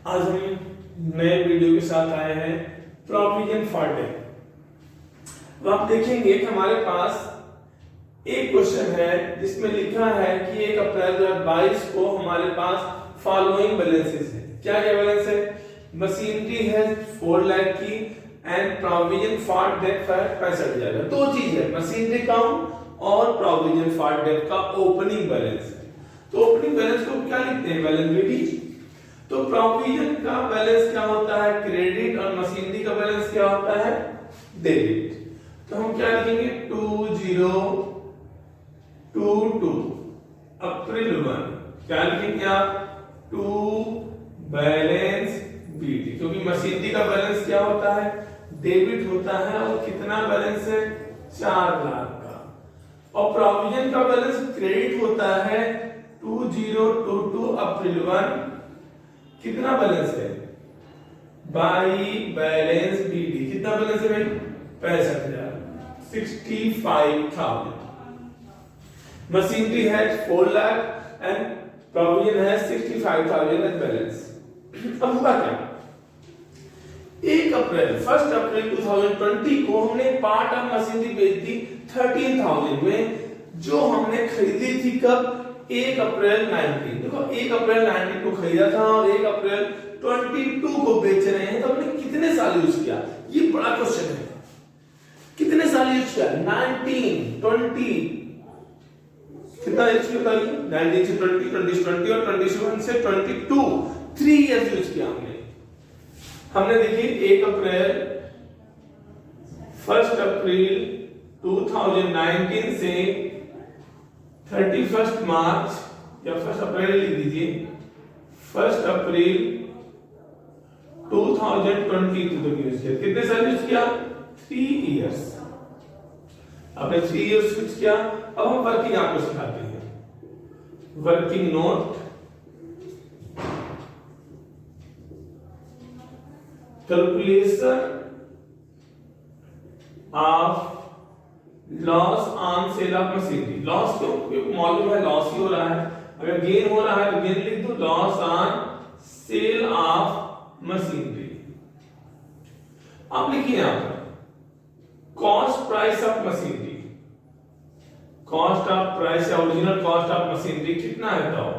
आज हम नए वीडियो के साथ आए हैं प्रोविजन फॉर डेट। तो आप देखेंगे कि हमारे पास एक क्वेश्चन है जिसमें लिखा है कि 1 अप्रैल 2022 को हमारे पास फॉलोइंग बैलेंसेस है। क्या क्या बैलेंस है? मशीनरी है 4 लाख की एंड प्रोविजन फॉर डेट 65,000। दो चीज है, मशीनरी काउंट और प्रोविजन फॉर डेट का ओपनिंग बैलेंस है। तो ओपनिंग बैलेंस को क्या लिखते हैं? Balance sheet. तो प्रोविजन का बैलेंस क्या होता है? क्रेडिट। और मशीनरी का बैलेंस क्या होता है? डेबिट। तो हम क्या लिखेंगे? 2022 अप्रैल 1 क्या लिखेंगे आप? टू बैलेंस बीटी, क्योंकि मशीनरी का बैलेंस क्या होता है? डेबिट होता है। और कितना बैलेंस है? 4 लाख का। और प्रोविजन का बैलेंस क्रेडिट होता है 2022 अप्रैल 1। कितना बैलेंस है? By balance BT. कितना बैलेंस है भाई? 65,000, 65,000। मशीनरी है 4 लाख एंड प्रोविजन है 65,000 एज बैलेंस। अब हुआ क्या? 1 अप्रैल 2020 को हमने पार्ट ऑफ मशीनरी बेच दी 13,000 में, जो हमने खरीदी थी कब? 1 अप्रैल 19। देखो 1 अप्रैल 19 को खरीदा था और 1 अप्रैल 22 को बेच रहे हैं, तो हमने कितने साल यूज किया? ये बड़ा क्वेश्चन है। कितने साल यूज किया? 19, 20। कितना यूज किया बताइए? 19 से 20, 20 से 20 और 21 से 22, 3 इयर्स यूज किया हमने देखिए 1 अप्रैल 2019 से 31 मार्च या 1 अप्रैल लिख दीजिए, 1 अप्रैल 2022 तक यूज किया। कितने साल यूज किया? 3 इयर्स। आपने 3 इयर्स यूज किया। अब हम वर्किंग आपको सिखाते हैं। Working note, calculation of loss on sale of machinery. Loss क्यों? क्योंकि मालूम है लॉस ही हो रहा है। अगर गेन हो रहा है तो गेन लिख दो, loss on sale of machinery. अब लिखिए यहां पर cost price of machinery. Cost of price या ओरिजिनल कॉस्ट ऑफ मशीनरी कितना है? बताओ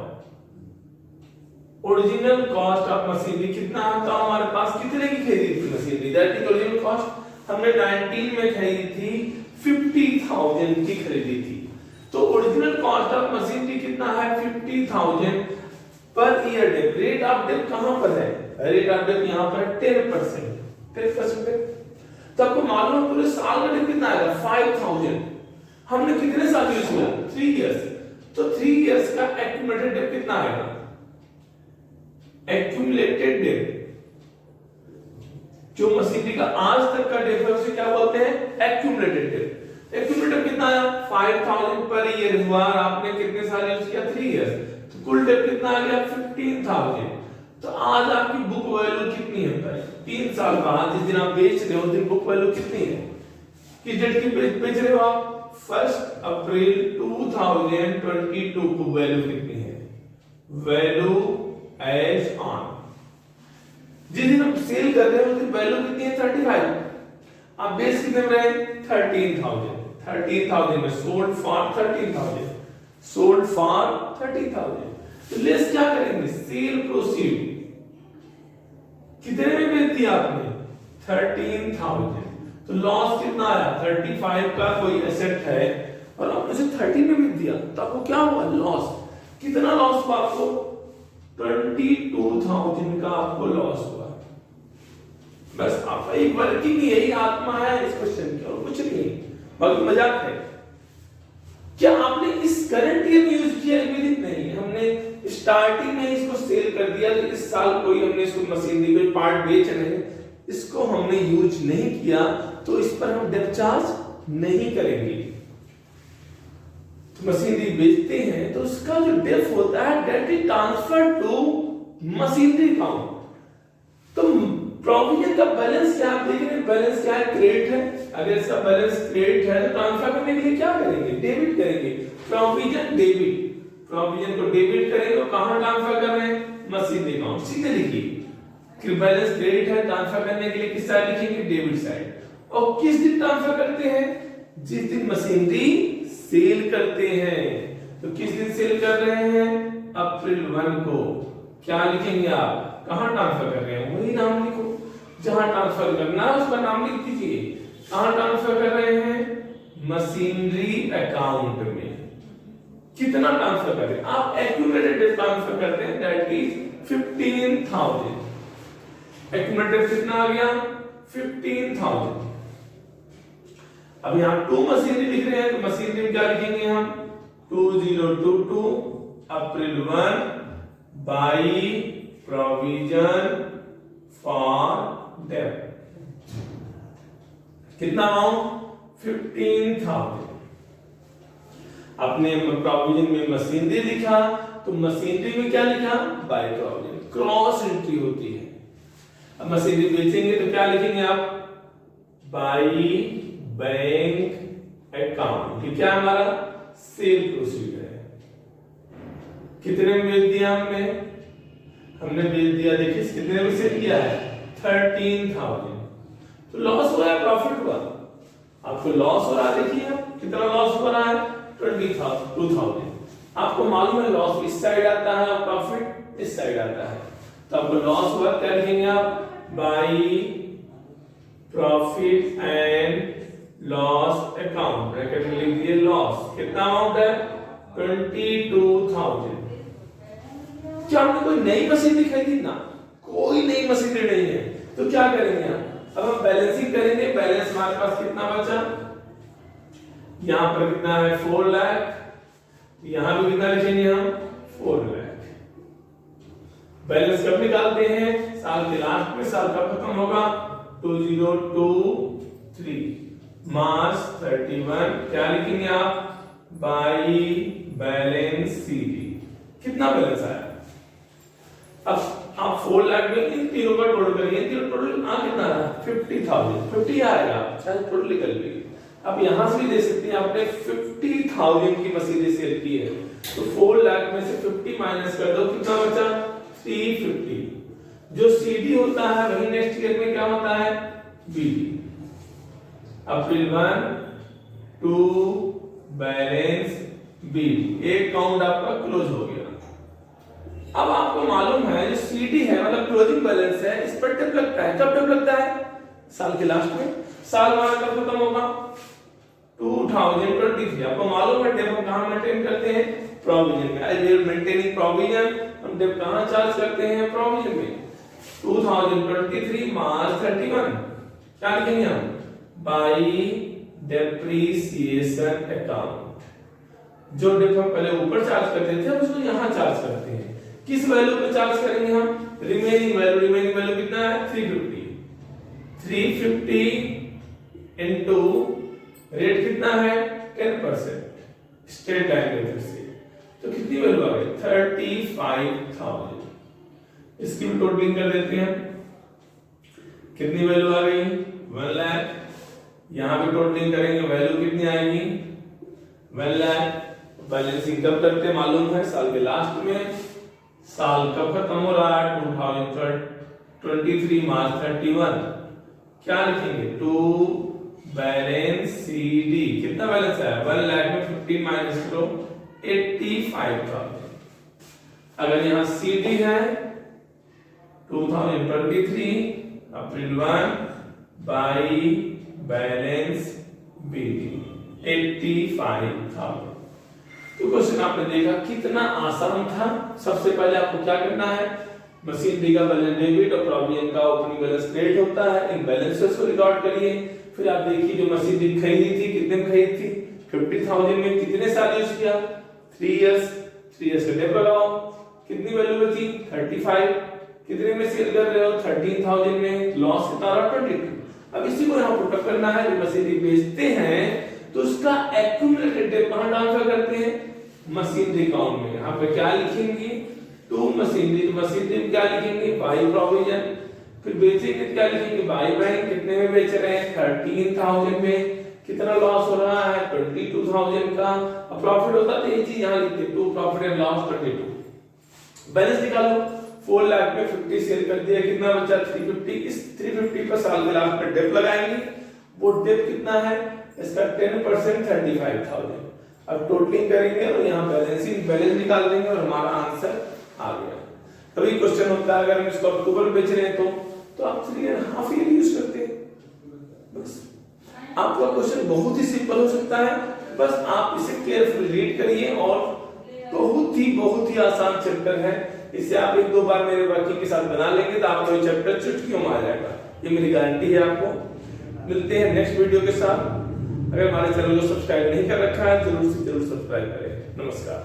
ओरिजिनल कॉस्ट ऑफ मशीनरी कितना है? तो हमारे पास कितने की खरीदी थी machinery? That is original cost. हमने 19 में खरीदी थी 50,000 की खरीदी थी। तो ओरिजिनल कॉस्ट ऑफ मशीनरी कितना है? 50,000 per year debt. Rate of debt कहां पर है? रेट ऑफ डेट यहां पर 10%। 10% है। तो आपको मालूम है पूरे साल का डेट कितना आएगा? 5,000। हमने कितने साल यूज किया? 3 इयर्स। तो 3 इयर्स का एक्यूमुलेटेड डेट कितना आएगा? एक्यूमुलेटेड डेट जो मशीनरी का आज तक का डेट है उसे क्या बोलते हैं? Accumulated date. एक्यूमुलेटेड कितना आया? 5,000 पर ईयर हुआ और आपने कितने साल यूज किया? 3 इयर्स। तो कुल डेट कितना आ गया? 15,000। तो आज आपकी बुक वैल्यू कितनी है भाई? 3 साल बाद जिस दिन आप बेच रहे हो उस दिन बुक वैल्यू कितनी है? किस डेट की बेच रहे हो आप? 1 अप्रैल 2022 को वैल्यू कितनी है? Value as on. जिस दिन आप सेल कर रहे हो उस दिन वैल्यू कितनी है? 35। आप बेच कितने में रहे? 13,000। 13,000 में सोल्ड फॉर 13,000। Sold for 13,000। तो लेस क्या करेंगे? Cell proceed. कितने में बेच दिया आपने? 13,000। तो लॉस कितना आया? 35 का कोई एसेट है और आपने उसे 30 में बेच दिया, तो आपको क्या हुआ? लॉस। कितना लॉस हुआ आपको? 22,000 का आपको लॉस हुआ। बस आपका एक वर्किंग यही आत्मा है इस क्वेश्चन की, और कुछ नहीं, बाकी मजाक है। क्या आपने इस करंट ईयर में यूज किया? नहीं, हमने स्टार्टिंग में इसको सेल कर दिया। तो इस साल कोई हमने इसको मशीनरी कोई पार्ट बेच रहे हैं, इसको हमने यूज नहीं किया, तो इस पर हम डेप्थ चार्ज नहीं करेंगे। तो मशीनरी बेचते हैं तो उसका जो डेप्थ होता है debt is transfer to machinery account. तो प्रोविजन का बैलेंस क्या आप देख रहे हैं? बैलेंस क्या है? क्रेडिट है। अगर इसका बैलेंस क्रेडिट है तो ट्रांसफर करने के लिए क्या करेंगे? डेबिट करेंगे। प्रोविजन डेबिट, प्रोविजन को डेबिट करेंगे। कहां ट्रांसफर कर रहे हैं? Machinery account. सीधे लिखिए बैलेंस क्रेडिट है, ट्रांसफर करने के लिए किस साइड लिखेंगे, डेबिट साइड। और किस दिन ट्रांसफर करते हैं, जिस दिन मशीनरी सेल करते हैं। तो किस दिन सेल कर रहे हैं, अप्रैल 1 को। क्या लिखेंगे आप, कहां ट्रांसफर कर रहे हैं वही नाम लिखो, जहां ट्रांसफर करना है उसका नाम लिख दीजिए। कहां ट्रांसफर कर रहे हैं, मशीनरी अकाउंट में। कितना ट्रांसफर कर रहे हैं आप, एक्यूमुलेटेड ट्रांसफर करते हैं, दैट इज 15,000। एक्यूमुलेटेड कितना आ गया, 15,000। अब यहां 2 मशीनरी लिख रहे हैं, तो मशीनरी में क्या लिखेंगे हम, 2022 अप्रैल 1 बाई प्रोविजन फॉर डेट। कितना अमाउंट, 15,000। अपने प्रोविजन में मशीनरी लिखा, तो मशीनरी में क्या लिखा, बाय प्रोविजन, क्रॉस एंट्री होती है। अब मशीनरी बेचेंगे तो क्या लिखेंगे आप, बाई बैंक अकाउंट। ये क्या हमारा सेल प्रोसीजर है। कितने में बेच दिया हमने बेच दिया, देखिए कितने में सेल किया है, 13,000। तो लॉस हुआ है, प्रॉफिट हुआ, आपको लॉस हो रहा है। देखिए आप कितना लॉस हो रहा है, 22,000। आपको मालूम है लॉस इस साइड आता है और प्रॉफिट इस साइड आता है, तो आपको लॉस हुआ, क्या लिखेंगे आप, by profit and loss account, bracket में लिख दिए लॉस। कितना अमाउंट है, 22,000। क्या हमने कोई नई मशीन दिखाई थी ना, कोई नई मशीन नहीं है। तो क्या करेंगे अब हम बैलेंसिंग करेंगे। बैलेंस हमारे पास कितना बचा, यहां पर कितना है, 4 लाख। यहां भी कितना लिखेंगे हम, 4 लाख। बैलेंस कब निकालते हैं, साल के लास्ट में। साल कब खत्म होगा, 2023 मार्च 31। क्या लिखेंगे आप, बाई बैलेंस सीडी। कितना बैलेंस आया, अब आप 4 लाख में इन तीनों का टोटल करिए, तीनों टोटल आ कितना रहा, 50,000। 50 आएगा, चाहे टोटल निकल गई। अब यहां से भी दे सकते हैं, आपने 50,000 की मशीनें सेल की है, तो 4 लाख में से 50 माइनस कर दो, कितना बचा, 350। जो सीडी होता है वही नेक्स्ट ईयर में क्या होता है, बीडी। अप्रैल 1 2 बैलेंस बीडी, एक काउंट आपका क्लोज हो गया। अब आपको मालूम है जो सीडी है मतलब क्लोजिंग बैलेंस है, इस पर टिप लगता है। कब टिप लगता है, साल के लास्ट में। साल हमारा कब खत्म होगा, 2023। आपको मालूम है टिप हम कहां मेंटेन करते हैं, प्रोविजन में। As we are maintaining provision, हम टिप कहां चार्ज करते हैं, प्रोविजन में। 2023 मार्च 31 क्या लिखेंगे हम, बाई डेप्रिसिएशन अकाउंट। जो डिप हम पहले ऊपर चार्ज करते थे उसको यहां चार्ज करते हैं। किस वैल्यू पे चार्ज करेंगे हम, रिमेनिंग वैल्यू। रिमेनिंग वैल्यू कितना है, 350 इनटू रेट कितना है, 10% स्टेट लाइन मेथड से। तो कितनी वैल्यू आ गई, 35,000। इसकी भी टोटलिंग कर देते हैं, कितनी वैल्यू आ गई, 1 लाख। यहां भी टोटलिंग करेंगे, वैल्यू कितनी आएगी, 1 लाख। बैलेंसिंग कब करते हैं मालूम है, साल के लास्ट में। साल कब खत्म हो रहा है, 2023 मार्च 31। क्या लिखेंगे, 2 बैलेंस सीडी। कितना बैलेंस है, 1 लाख में 15 माइनस करो, 85,000। अगर यहां सीडी है 2023 अप्रैल 1 बाई बैलेंस बीडी 85,000। तो क्वेश्चन आपने देखा कितना आसान था। सबसे पहले आपको क्या करना है, मशीनरी का बैलेंस डेबिट और प्रोविजन का ओपनिंग बैलेंस क्रेडिट होता है, इन बैलेंसेस को रिकॉर्ड करिए। फिर आप देखिए जो मशीनरी खरीदी थी, कितने में खरीदी थी, 50,000 में। कितने साल यूज किया, 3 इयर्स। 3 इयर्स का डेट लगाओ, कितनी वैल्यू बची, 35। कितने में सेल कर रहे हो, 13,000 में। लॉस कितना रहा, 22। अब इसी को यहां पुट अप करना है। जो मशीनरी बेचते हैं तो उसका एक्यूमुलेटेड डेट कहां ट्रांसफर करते हैं, मशीनरी अकाउंट में। यहां पे क्या लिखेंगे, 2 मशीनरी। तो मशीनरी में क्या लिखेंगे, बाई प्रोविजन। फिर बेचेंगे क्या लिखेंगे, बाई बैंक। कितने में बेच रहे हैं, 13,000 में। कितना लॉस हो रहा है, 22,000 का। अब प्रॉफिट होता तो ये चीज यहां लिखते, 2 प्रॉफिट एंड लॉस 22। बैलेंस निकालो, 4 लाख में 50 सेल कर दिया, कितना बचा 350। इस 350 पर साल के लास्ट में डेप लगाएंगे, वो डेप कितना है इसका 10% 35,000। अब टोटलिंग करेंगे और यहाँ बैलेंस निकाल देंगे और हमारा आंसर आ गया। तभी क्वेश्चन होता है अगर हम इसको अक्टूबर में बेच रहे हैं तो आप 3.5 ईयर यूज करते हैं। बस आपका क्वेश्चन बहुत ही सिंपल हो सकता है, बस आप इसे केयरफुली रीड करिए और बहुत ही आसान चैप्टर है। इसे आप 1-2 बार मेरे वर्किंग के साथ बना लेंगे तो आपको ये चैप्टर चुटकियों में आ जाएगा, ये मेरी गारंटी है आपको। मिलते हैं नेक्स्ट वीडियो के साथ। अगर हमारे चैनल को सब्सक्राइब नहीं कर रखा है जरूर से जरूर सब्सक्राइब करें। नमस्कार।